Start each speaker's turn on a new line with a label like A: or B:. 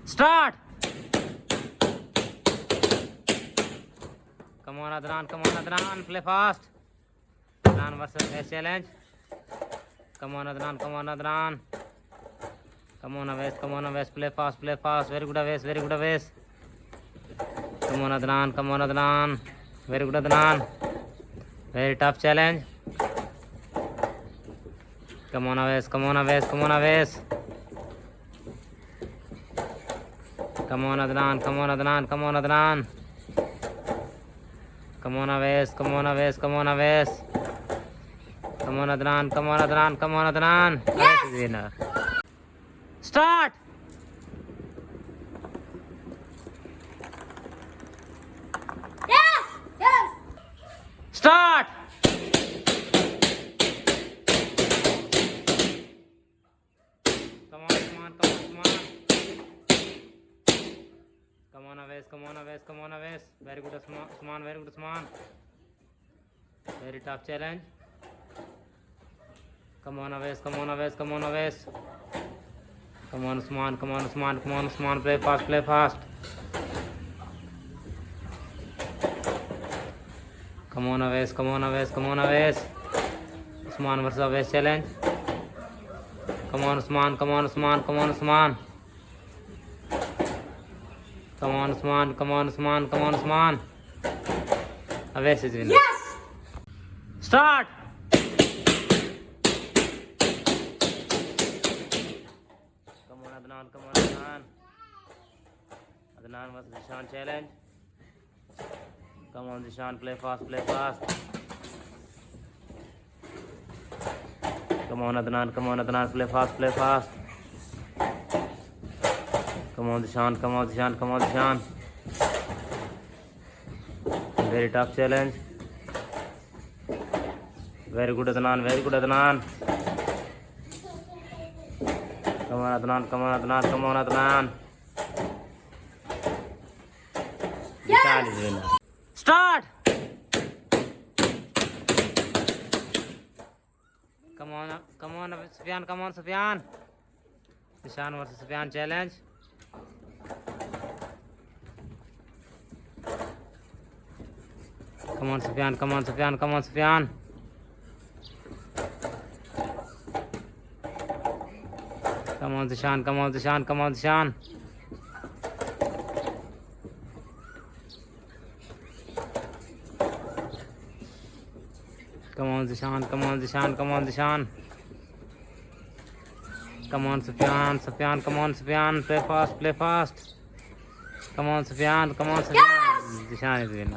A: Start. Come on, Adnan. Come on, Adnan. Play fast. Adnan versus Ace challenge. Come on, Adnan. Come on, Adnan. Come on, Aves. Come on, Aves. Play fast. Play fast. Very good, Aves. Very good, Aves. Come on, Adnan. Come on, Adnan. Very good, Adnan. Very tough challenge. Come on, Aves. Come on, Aves. Come on, Aves. Come on, Adnan. Come on, Adnan. Come on, Adnan. Come on, Aves. Come on, Aves. Come on, Aves. Come on, Adnan. Come on, Adnan. Come on, Adnan. Aves is winner. Start.
B: Yes! Yes!
A: Start. Come on, come on, come on, come on. Come on, Aves. Come on, Aves. Come on, Aves. Very good, Usman. Very good, Usman. Very tough challenge. Come on, Aves. Come on, Aves. Come on, Aves. Come on, Usman. Come on, Usman. Come on, Usman. Play fast. Play fast. Come on, Aves. Come on, Aves. Come on, Aves. Usman versus Aves challenge. Come on, Usman. Come on, Usman. Come on, Usman. Come on, Usman. Come on, Usman. Come on, Usman. Aves is winner.
B: Yes!
A: Start. Come on, Adnan. Come on, Adnan. Adnan versus Zishan challenge. Come on, Zishan. Play fast. Play fast. Come on, Adnan. Come on, Adnan. Play fast. Play fast. Come on, Zishan. Come on, Zishan. Come on, Zishan. Very tough challenge. Very good, Adnan. Very good, Adnan. Come on, Adnan. Come on, Adnan. Come on, Adnan. Zishan is winner. Start. Come on, Sufyan. Come on, Sufyan. Zishan versus Sufyan challenge. Come on, Sufyan. Come on, Sufyan. Come on, Sufyan. Come on, Zishan. Come on, Zishan. Come on, Zishan. Come on, Zishan. Come on, Zishan. Come on, Zishan. Come on, Sufyan. Sufyan. Come on, Sufyan. Play fast. Play fast. Come on, Sufyan. Come on, Sufyan.
B: Yes!
A: Zishan is winner.